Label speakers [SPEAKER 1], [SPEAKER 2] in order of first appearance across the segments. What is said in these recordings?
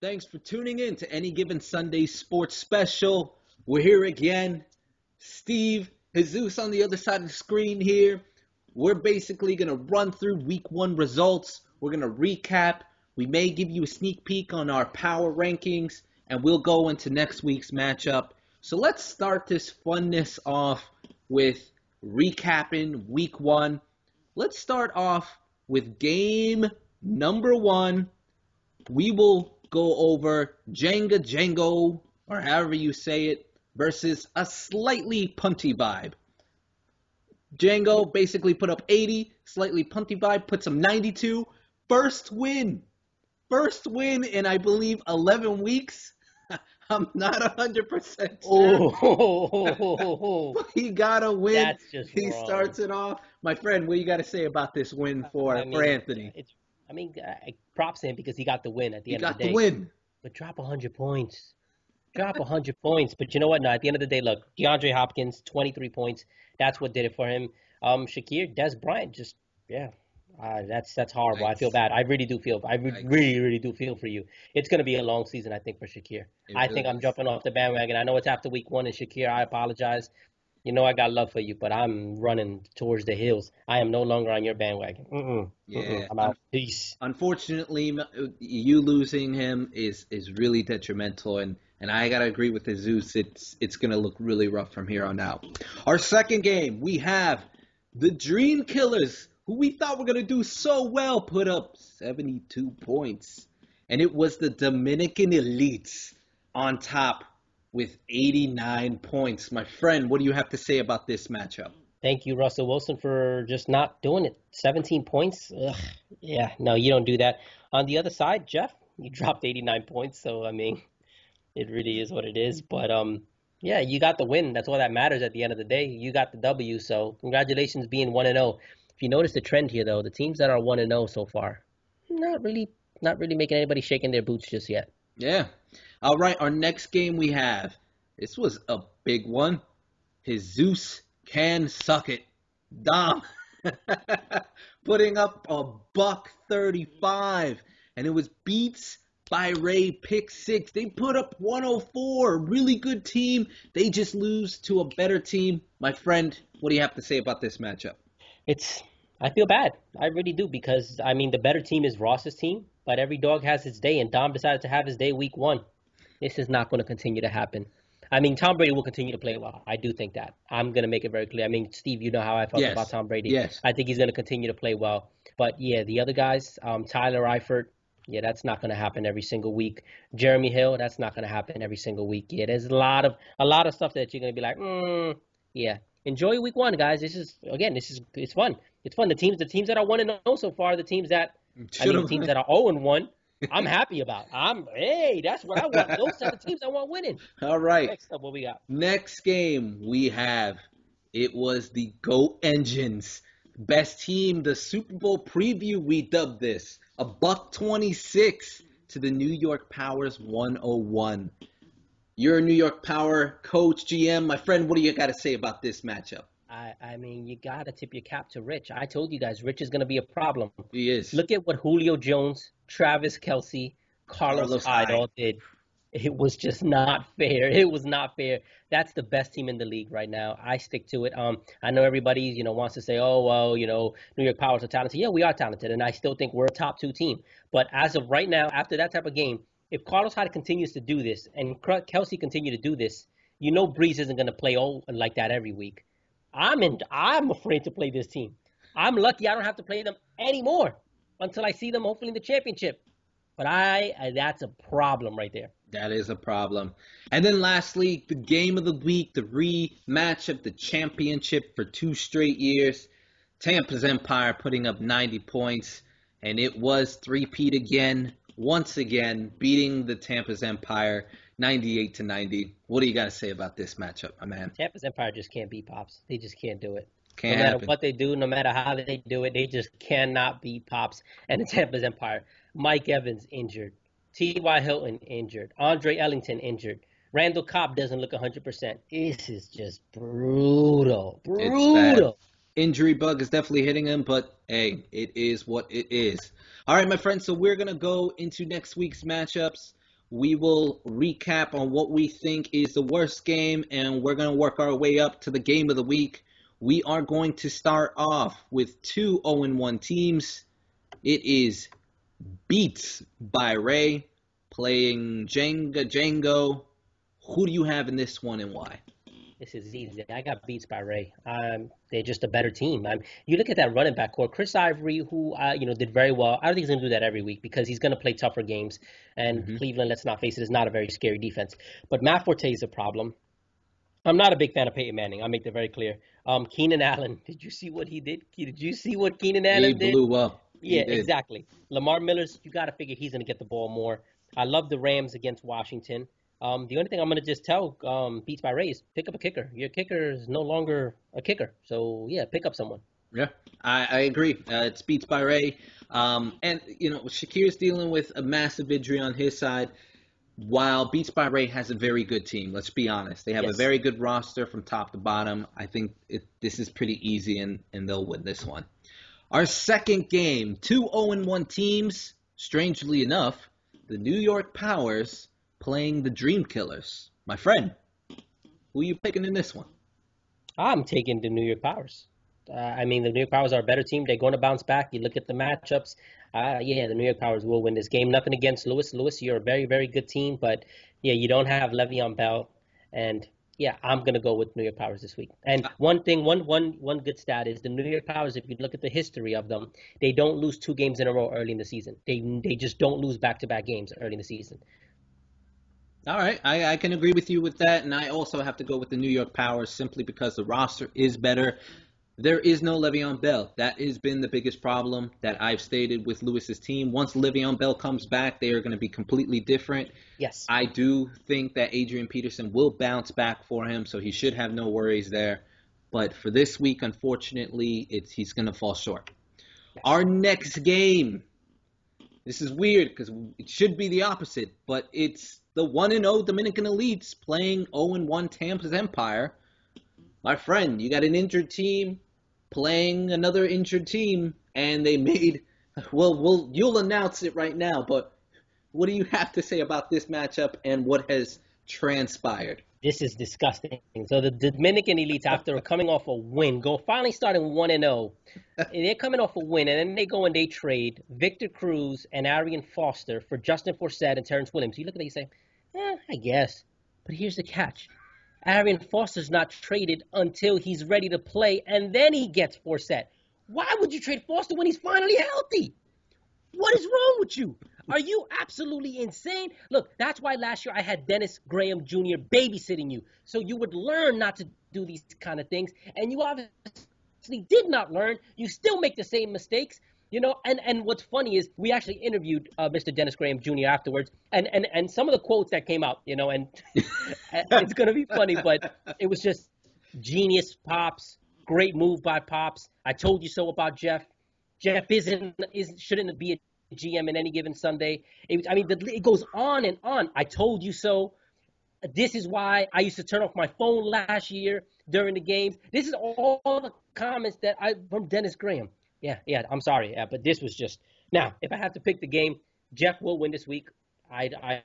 [SPEAKER 1] Thanks for tuning in to Any Given Sunday Sports Special. We're here again. Steve, Jesus on the other side of the screen here. We're basically going to run through week one results. We're going to recap. We may give you a sneak peek on our power rankings, and we'll go into next week's matchup. So let's start this funness off with recapping week one. Let's start off with game number one. We will go over Django, or however you say it, versus a slightly punty vibe. Django basically put up 80, slightly punty vibe puts him 92. First win in, I believe, 11 weeks. I'm not 100% sure.
[SPEAKER 2] Oh,
[SPEAKER 1] He got a win.
[SPEAKER 2] that's just
[SPEAKER 1] He
[SPEAKER 2] wrong.
[SPEAKER 1] starts it off. My friend, what you got to say about this win for Anthony?
[SPEAKER 2] Props to him because he got the win at the
[SPEAKER 1] He
[SPEAKER 2] end of
[SPEAKER 1] got
[SPEAKER 2] the day.
[SPEAKER 1] the win.
[SPEAKER 2] But drop 100 points. Drop 100 points. But you know what? No, at the end of the day, look, DeAndre Hopkins, 23 points. That's what did it for him. Shakir, Des Bryant, that's horrible. I feel bad. I really do feel. Really do feel for you. It's going to be a long season, I think, for Shakir. I think I'm jumping off the bandwagon. I know it's after week one, and Shakir, I apologize. You know I got love for you, but I'm running towards the hills. I am no longer on your bandwagon. I'm out. Peace.
[SPEAKER 1] Unfortunately, you losing him is really detrimental, and I gotta agree with Jesus. It's gonna look really rough from here on out. Our second game, we have the Dream Killers, who we thought were gonna do so well, put up 72 points, and it was the Dominican Elites on top with 89 points. My friend, what do you have to say about this matchup?
[SPEAKER 2] Thank you, Russell Wilson, for just not doing it. 17 points? Ugh, yeah, no, you don't do that. On the other side, Jeff, you dropped 89 points, so, I mean, it really is what it is. But, yeah, you got the win. That's all that matters at the end of the day. You got the W, so congratulations being 1-0. If you notice the trend here, though, the teams that are 1-0 so far, not really making anybody shaking their boots just yet.
[SPEAKER 1] Yeah. All right, our next game we have. This was a big one. Jesus can suck it. Dom putting up a $135, and it was Beats by Ray pick six. They put up 104. Really good team. They just lose to a better team. My friend, what do you have to say about this matchup?
[SPEAKER 2] I feel bad. I really do because, I mean, the better team is Ross's team, but every dog has its day, and Dom decided to have his day week one. This is not going to continue to happen. I mean, Tom Brady will continue to play well. I do think that. I'm going to make it very clear. I mean, Steve, you know how I felt about Tom Brady.
[SPEAKER 1] Yes.
[SPEAKER 2] I think he's going to continue to play well. But, yeah, the other guys, Tyler Eifert, yeah, that's not going to happen every single week. Jeremy Hill, that's not going to happen every single week. Yeah, there's a lot of stuff that you're going to be like, yeah. Enjoy week one, guys. It's fun. It's fun. The teams that are 1-0 so far, the teams that teams that are 0-1, I'm happy about. That's what I want. Those are the teams I want winning.
[SPEAKER 1] All right.
[SPEAKER 2] Next up, what we got?
[SPEAKER 1] Next game we have, it was the GOAT Engines. Best team, the Super Bowl preview, we dubbed this. A $126 to the New York Powers 101. You're a New York Power coach, GM. My friend, what do you got to say about this matchup?
[SPEAKER 2] I mean, you got to tip your cap to Rich. I told you guys, Rich is going to be a problem.
[SPEAKER 1] He is.
[SPEAKER 2] Look at what Julio Jones, Travis Kelce, Carlos Hyde all did. It was just not fair. It was not fair. That's the best team in the league right now. I stick to it. I know everybody, wants to say, oh, well, New York Powers are talented. Yeah, we are talented, and I still think we're a top two team. But as of right now, after that type of game, if Carlos Hyde continues to do this and Kelce continue to do this, Breeze isn't going to play like that every week. I'm afraid to play this team. I'm lucky I don't have to play them anymore until I see them hopefully in the championship. But that's a problem right there.
[SPEAKER 1] That is a problem. And then lastly, the game of the week, the rematch of the championship for 2 straight years. Tampa's Empire putting up 90 points, and it was three-peat again, once again, beating the Tampa's Empire 98-90. What do you got to say about this matchup, my man?
[SPEAKER 2] Tampa's Empire just can't beat Pops. They just can't do it.
[SPEAKER 1] No
[SPEAKER 2] matter what they do, no matter how they do it, they just cannot beat Pops and the Tampa's Empire. Mike Evans injured. T.Y. Hilton injured. Andre Ellington injured. Randall Cobb doesn't look 100%. This is just brutal. Brutal.
[SPEAKER 1] Injury bug is definitely hitting him, but hey, it is what it is. All right, my friends, so we're going to go into next week's matchups. We will recap on what we think is the worst game, and we're going to work our way up to the game of the week. We are going to start off with two 0-1 teams. It is Beats by Ray playing Jenga Django. Who do you have in this one and why?
[SPEAKER 2] This is easy. I got Beats by Ray. They're just a better team. You look at that running back core, Chris Ivory, who did very well. I don't think he's going to do that every week because he's going to play tougher games. And Cleveland, let's not face it, is not a very scary defense. But Matt Forte is a problem. I'm not a big fan of Peyton Manning. I'll make that very clear. Keenan Allen, did you see what he did? Did you see what Keenan Allen did?
[SPEAKER 1] He blew up.
[SPEAKER 2] Yeah, exactly. Lamar Miller's, you got to figure he's going to get the ball more. I love the Rams against Washington. The only thing I'm going to just tell Beats by Ray is pick up a kicker. Your kicker is no longer a kicker. So, yeah, pick up someone.
[SPEAKER 1] Yeah, I agree. It's Beats by Ray. And, Shakir's dealing with a massive injury on his side, while Beats by Ray has a very good team. Let's be honest. They have a very good roster from top to bottom. I think this is pretty easy, and they'll win this one. Our second game, two 0-1 teams. Strangely enough, the New York Powers playing the Dream Killers. My friend, who are you picking in this one?
[SPEAKER 2] I'm taking the New York Powers. The New York Powers are a better team. They're going to bounce back. You look at the matchups. The New York Powers will win this game. Nothing against Lewis. Lewis, you're a very, very good team. But, you don't have Le'Veon Bell. And, I'm going to go with New York Powers this week. And one good stat is the New York Powers, if you look at the history of them, they don't lose 2 games in a row early in the season. They just don't lose back-to-back games early in the season.
[SPEAKER 1] All right, I can agree with you with that, and I also have to go with the New York Powers simply because the roster is better. There is no Le'Veon Bell. That has been the biggest problem that I've stated with Lewis's team. Once Le'Veon Bell comes back, they are going to be completely different.
[SPEAKER 2] Yes.
[SPEAKER 1] I do think that Adrian Peterson will bounce back for him, so he should have no worries there. But for this week, unfortunately, he's going to fall short. Yes. Our next game, this is weird because it should be the opposite, but it's the 1-0 Dominican Elites playing 0-1 Tampa's Empire. My friend, you got an injured team playing another injured team, and they made, you'll announce it right now, but what do you have to say about this matchup and what has transpired?
[SPEAKER 2] This is disgusting. So the Dominican Elites, after coming off a win, finally starting 1-0. They're coming off a win, and then they go and they trade Victor Cruz and Arian Foster for Justin Forsett and Terrence Williams. You look at it, you say, I guess. But here's the catch. Arian Foster's not traded until he's ready to play, and then he gets Forsett. Why would you trade Foster when he's finally healthy? What is wrong with you? Are you absolutely insane? Look, that's why last year I had Dennis Graham Jr. babysitting you, so you would learn not to do these kind of things, and you obviously did not learn. You still make the same mistakes, and what's funny is we actually interviewed Mr. Dennis Graham Jr. afterwards, and some of the quotes that came out, and it's going to be funny, but it was just genius, Pops, great move by Pops. I told you so about Jeff. Jeff shouldn't be a GM in any given Sunday. It goes on and on. I told you so. This is why I used to turn off my phone last year during the games. This is all the comments from Dennis Graham. Yeah, I'm sorry. But this was just, now, if I have to pick the game, Jeff will win this week. I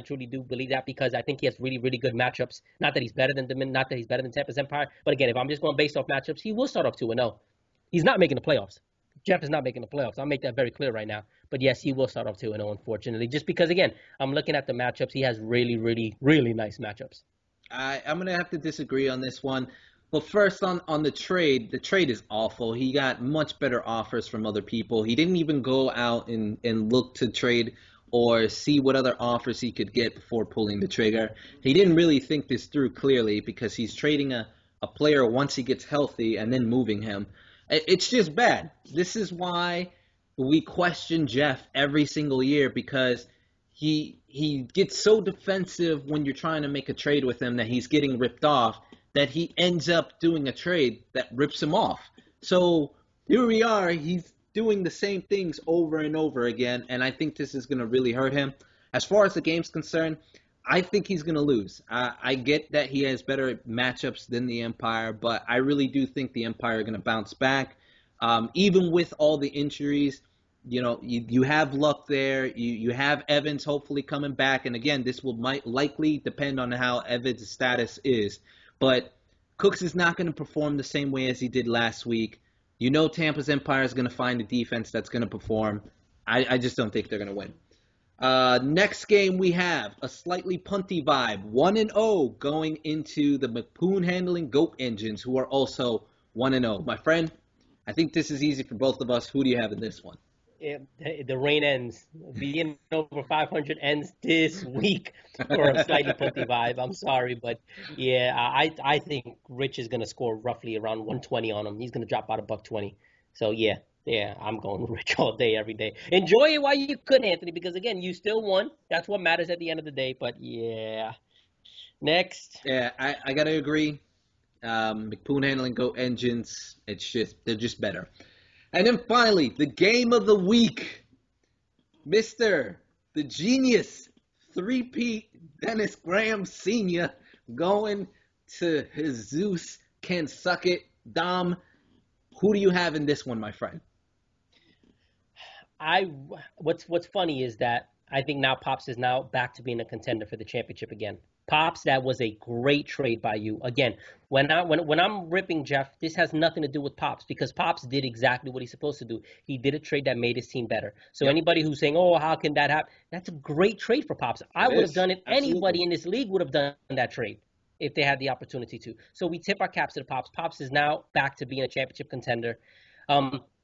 [SPEAKER 2] truly do believe that because I think he has really, really good matchups. Not that he's better than Tampa's Empire. But again, if I'm just going based off matchups, he will start off 2-0. He's not making the playoffs. Jeff is not making the playoffs. I'll make that very clear right now. But yes, he will start off 2-0, unfortunately. Just because, again, I'm looking at the matchups. He has really, really, really nice matchups.
[SPEAKER 1] I'm going to have to disagree on this one. But first, on the trade is awful. He got much better offers from other people. He didn't even go out and look to trade or see what other offers he could get before pulling the trigger. He didn't really think this through clearly because he's trading a player once he gets healthy and then moving him. It's just bad. This is why we question Jeff every single year because he gets so defensive when you're trying to make a trade with him that he's getting ripped off that he ends up doing a trade that rips him off. So here we are. He's doing the same things over and over again, and I think this is going to really hurt him. As far as the game's concerned, I think he's going to lose. I get that he has better matchups than the Empire, but I really do think the Empire are going to bounce back. Even with all the injuries, you have luck there. You have Evans hopefully coming back, and again, this might likely depend on how Evans' status is. But Cooks is not going to perform the same way as he did last week. Tampa's Empire is going to find a defense that's going to perform. I just don't think they're going to win. Next game we have a slightly punty vibe, 1-0 going into the McPoon handling Goat Engines, who are also 1-0. My friend, I think this is easy for both of us. Who do you have in this one?
[SPEAKER 2] The rain ends. Being over 500 ends this week for a slightly punty vibe. I'm sorry, but yeah, I think Rich is going to score roughly around 120 on him. He's going to drop out $120. So yeah, I'm going Rich all day, every day. Enjoy it while you could, Anthony, because again, you still won. That's what matters at the end of the day. But yeah, next.
[SPEAKER 1] Yeah, I got to agree. McPoon handling Goat Engines, they're just better. And then finally, the game of the week, Mr. the Genius, 3-peat Dennis Graham Sr. going to Jesus Can Suck It. Dom, who do you have in this one, my friend?
[SPEAKER 2] What's funny is that I think now Pops is now back to being a contender for the championship again. Pops, that was a great trade by you. Again, when I'm ripping Jeff, this has nothing to do with Pops, because Pops did exactly what he's supposed to do. He did a trade that made his team better. So Anybody who's saying, "Oh, how can that happen?" That's a great trade for Pops. I would have done it. Absolutely. Anybody in this league would have done that trade if they had the opportunity to. So we tip our caps to the Pops. Pops is now back to being a championship contender.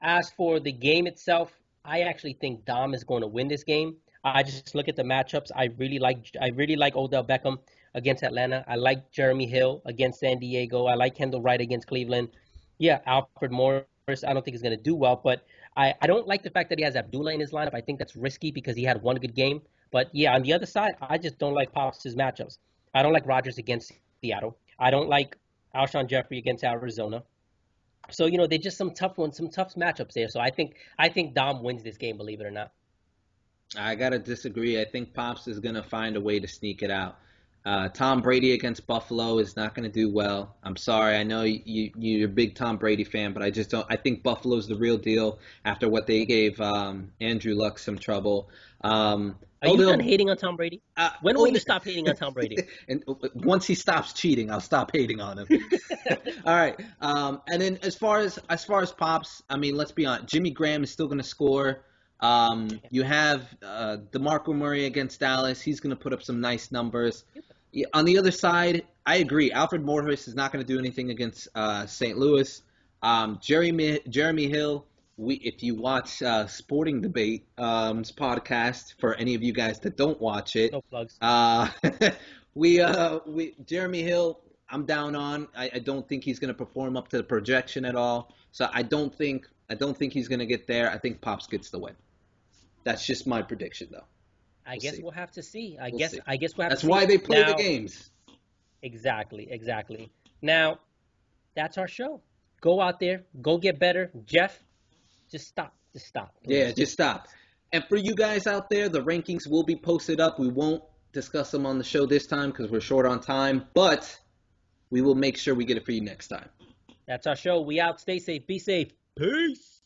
[SPEAKER 2] As for the game itself, I actually think Dom is going to win this game. I just look at the matchups. I really like Odell Beckham against Atlanta. I like Jeremy Hill against San Diego. I like Kendall Wright against Cleveland. Yeah, Alfred Morris, I don't think he's going to do well, but I don't like the fact that he has Abdullah in his lineup. I think that's risky because he had one good game. But yeah, on the other side, I just don't like Pops' matchups. I don't like Rodgers against Seattle. I don't like Alshon Jeffrey against Arizona. So, they're just some tough ones, some tough matchups there. So I think Dom wins this game, believe it or not.
[SPEAKER 1] I got to disagree. I think Pops is going to find a way to sneak it out. Tom Brady against Buffalo is not going to do well. I'm sorry. I know you're a big Tom Brady fan, but I just don't. I think Buffalo's the real deal after what they gave Andrew Luck some trouble.
[SPEAKER 2] Are you done hating on Tom Brady? When will you stop hating on Tom Brady?
[SPEAKER 1] And once he stops cheating, I'll stop hating on him. All right. And then as far as Pops, I mean, let's be honest. Jimmy Graham is still going to score. You have DeMarco Murray against Dallas. He's going to put up some nice numbers. On the other side, I agree. Alfred Morris is not going to do anything against St. Louis. Jeremy Hill, if you watch Sporting Debate podcast, for any of you guys that don't watch it,
[SPEAKER 2] no plugs.
[SPEAKER 1] Jeremy Hill, I'm down on. I don't think he's going to perform up to the projection at all. So I don't think he's going to get there. I think Pops gets the win. That's just my prediction, though.
[SPEAKER 2] I guess we'll have to see. I guess we'll have
[SPEAKER 1] to see.
[SPEAKER 2] That's
[SPEAKER 1] why they play the games.
[SPEAKER 2] Exactly. Now, that's our show. Go out there. Go get better. Jeff, just stop. Please.
[SPEAKER 1] Yeah, just stop. And for you guys out there, the rankings will be posted up. We won't discuss them on the show this time because we're short on time, but we will make sure we get it for you next time.
[SPEAKER 2] That's our show. We out. Stay safe. Be safe. Peace.